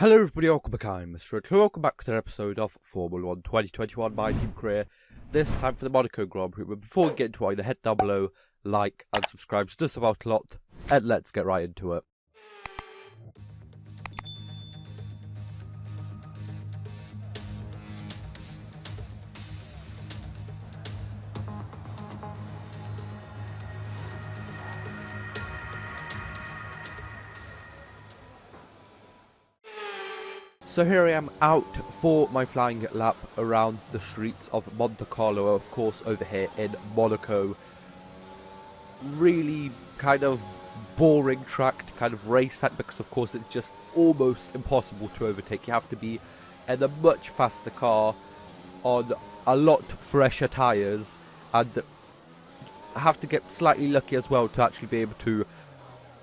Hello everybody, welcome back. I'm MrRedClaw. Welcome back to an episode of Formula 1 2021 My Team Career. This time for the Monaco Grand Prix. But before we get into it, I'm going to head down below, like and subscribe. It's just about a lot, and let's get right into it. So here I am out for my flying lap around the streets of Monte Carlo, of course over here in Monaco. Really kind of boring track to kind of race at because of course it's just almost impossible to overtake. You have to be in a much faster car on a lot fresher tyres and have to get slightly lucky as well to actually be able to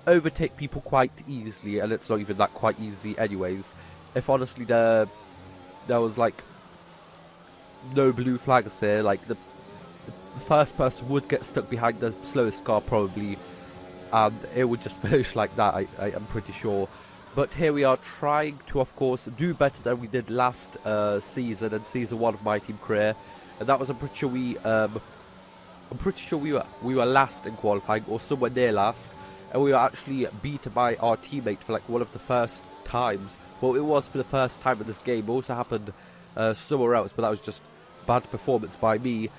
overtake people quite easily, and it's not even that quite easy anyways. If honestly there was like no blue flags here, like the first person would get stuck behind the slowest car probably, and it would just finish like that, I am pretty sure. But here we are trying to of course do better than we did last season and season 1 of my team career, and that was I'm pretty sure we were last in qualifying or somewhere near last, and we were actually beaten by our teammate for like one of the first times. Well, it was for the first time in this game. It also happened somewhere else, but that was just bad performance by me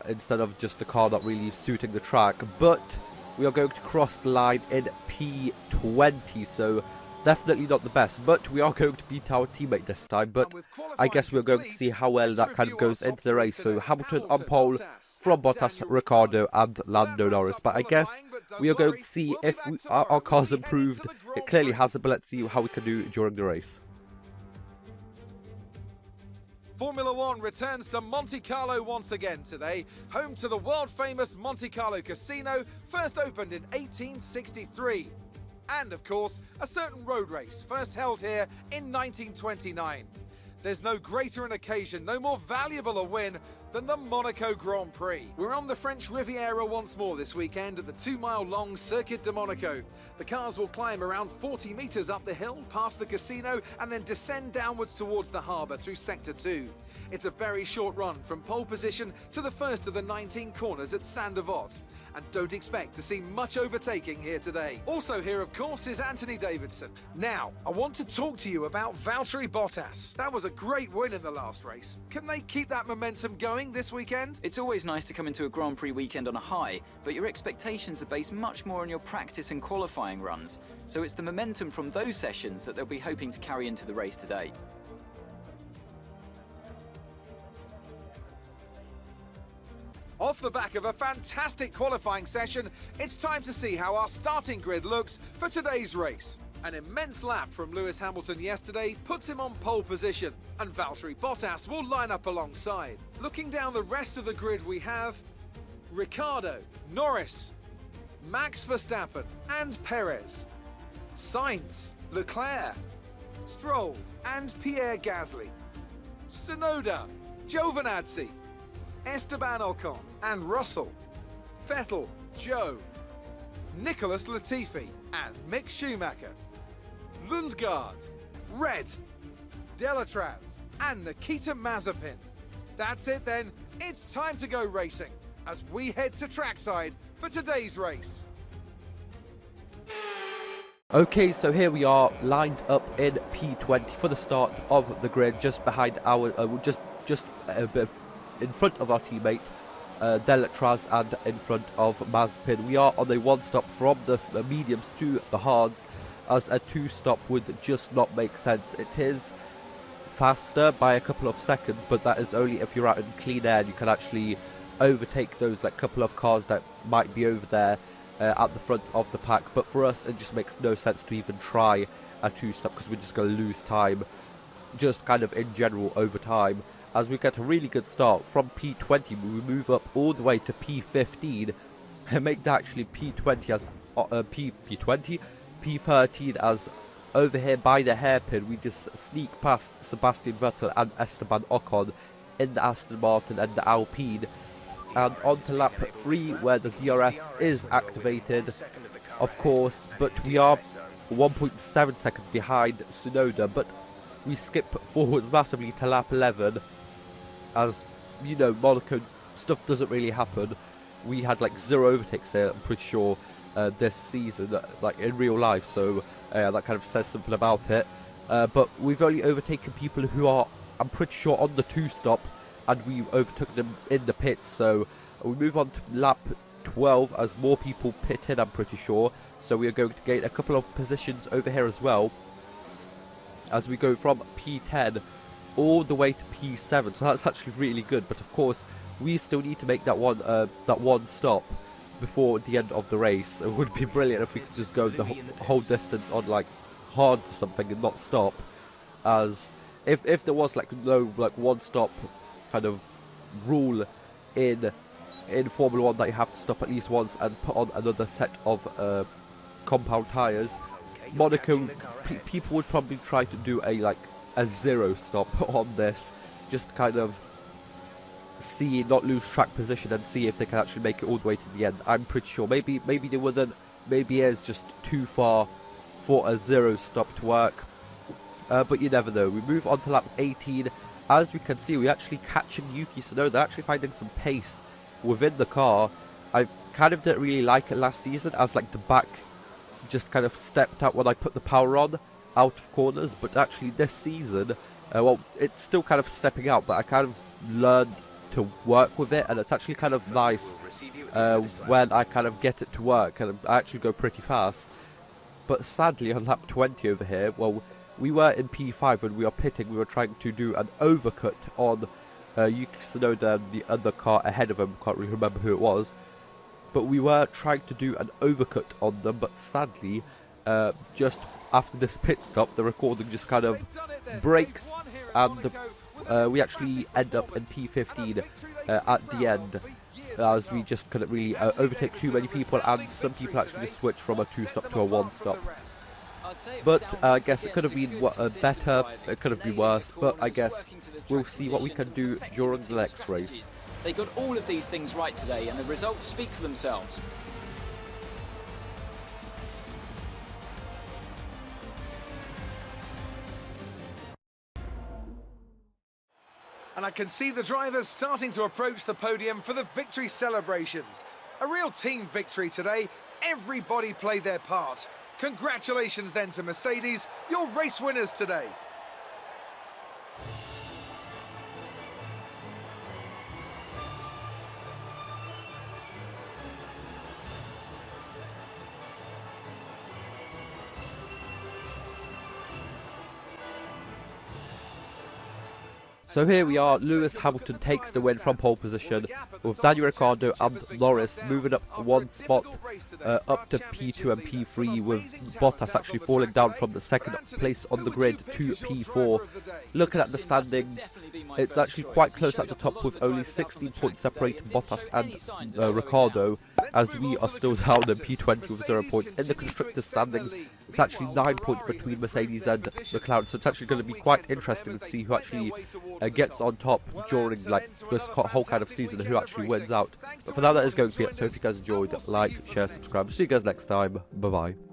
instead of just the car not really suiting the track. But we are going to cross the line in P20, so definitely not the best. But we are going to beat our teammate this time, but I guess we're going to see how well that kind of goes into the race. So Hamilton on pole from Bottas, Ricciardo and Lando Norris. But I guess we are going to see if our car's improved. It clearly hasn't, but let's see how we can do during the race. Formula 1 returns to Monte Carlo once again today, home to the world-famous Monte Carlo Casino, first opened in 1863. And, of course, a certain road race, first held here in 1929. There's no greater an occasion, no more valuable a win than the Monaco Grand Prix. We're on the French Riviera once more this weekend at the 2-mile-long Circuit de Monaco. The cars will climb around 40 metres up the hill, past the casino, and then descend downwards towards the harbour through Sector 2. It's a very short run from pole position to the first of the 19 corners at Saint-Devote. And don't expect to see much overtaking here today. Also here, of course, is Anthony Davidson. Now, I want to talk to you about Valtteri Bottas. That was a great win in the last race. Can they keep that momentum going this weekend? It's always nice to come into a Grand Prix weekend on a high, but your expectations are based much more on your practice and qualifying runs. So it's the momentum from those sessions that they'll be hoping to carry into the race today. Off the back of a fantastic qualifying session, it's time to see how our starting grid looks for today's race. An immense lap from Lewis Hamilton yesterday puts him on pole position, and Valtteri Bottas will line up alongside. Looking down the rest of the grid, we have Ricciardo, Norris, Max Verstappen and Perez, Sainz, Leclerc, Stroll and Pierre Gasly, Tsunoda, Giovinazzi, Esteban Ocon and Russell, Vettel, Joe, Nicholas Latifi and Mick Schumacher, Lundgaard, Red, Delatraz and Nikita Mazepin. That's it then, it's time to go racing as we head to trackside for today's race. Okay, so here we are lined up in P20 for the start of the grid, just behind our, just in front of our teammate Delatraz and in front of Mazepin. We are on a one-stop from the mediums to the hards, as a two-stop would just not make sense. It is faster by a couple of seconds, but that is only if you're out in clean air and you can actually overtake those like couple of cars that might be over there at the front of the pack. But for us it just makes no sense to even try a two-stop because we're just going to lose time just kind of in general over time. As we get a really good start from P20, we move up all the way to P15 and make that actually P20 as P13 as over here by the hairpin we just sneak past Sebastian Vettel and Esteban Ocon in the Aston Martin and the Alpine, and on to lap 3 where the DRS is activated of course, but we are 1.7 seconds behind Tsunoda, but we skip forwards massively to lap 11, as, you know, Monaco stuff doesn't really happen. We had like 0 overtakes there, I'm pretty sure, this season, like in real life, so that kind of says something about it. But we've only overtaken people who are, I'm pretty sure, on the 2-stop, and we overtook them in the pits, so we move on to lap 12 as more people pit in, I'm pretty sure. So we are going to gain a couple of positions over here as well, as we go from P10 all the way to P7, so that's actually really good. But of course, we still need to make that one stop before the end of the race. It would be brilliant if we could just go the whole distance on like hards or something and not stop, as if there was like no like one stop kind of rule in Formula 1 that you have to stop at least once and put on another set of compound tyres. Monaco, people would probably try to do a 0 stop on this, just kind of not lose track position and see if they can actually make it all the way to the end. I'm pretty sure maybe they wouldn't, maybe it's just too far for a 0 stop to work, but you never know. We move on to lap 18. As we can see, we're actually catching Yuki Tsunoda. They're actually finding some pace within the car. I kind of didn't really like it last season, as like the back just kind of stepped out when I put the power on out of corners, but actually this season, well, it's still kind of stepping out, but I kind of learned to work with it, and it's actually kind of nice when I kind of get it to work, and I actually go pretty fast. But sadly on lap 20 over here, well, we were in P5 when we were pitting. We were trying to do an overcut on Yuki Tsunoda and the other car ahead of him. Can't really remember who it was, but we were trying to do an overcut on them. But sadly, just after this pit stop, the recording just kind of breaks, and we actually end up in P15 at the end, as we just couldn't really overtake too many people, and some people actually just switched from a 2-stop to a 1-stop. But I guess it could have been better, it could have been worse, but I guess we'll see what we can do during the next race. They got all of these things right today, and the results speak for themselves. And I can see the drivers starting to approach the podium for the victory celebrations. A real team victory today. Everybody played their part. Congratulations then to Mercedes, your race winners today. So here we are, Lewis Hamilton takes the win from pole position, with Daniel Ricciardo and Norris moving up one spot up to P2 and P3, with Bottas actually falling down from the second place on the grid to P4. Looking at the standings, it's actually quite close at the top, with only 16 points separating Bottas and Ricciardo, as we are still down in P20 with 0 points. In the constructors standings, it's actually 9 points between Mercedes and McLaren, so it's actually going to be quite interesting to see who actually gets on top during like this whole kind of season, who actually wins out. But for now, that is going to be it. So if you guys enjoyed, like, share, subscribe. See you guys next time. Bye bye.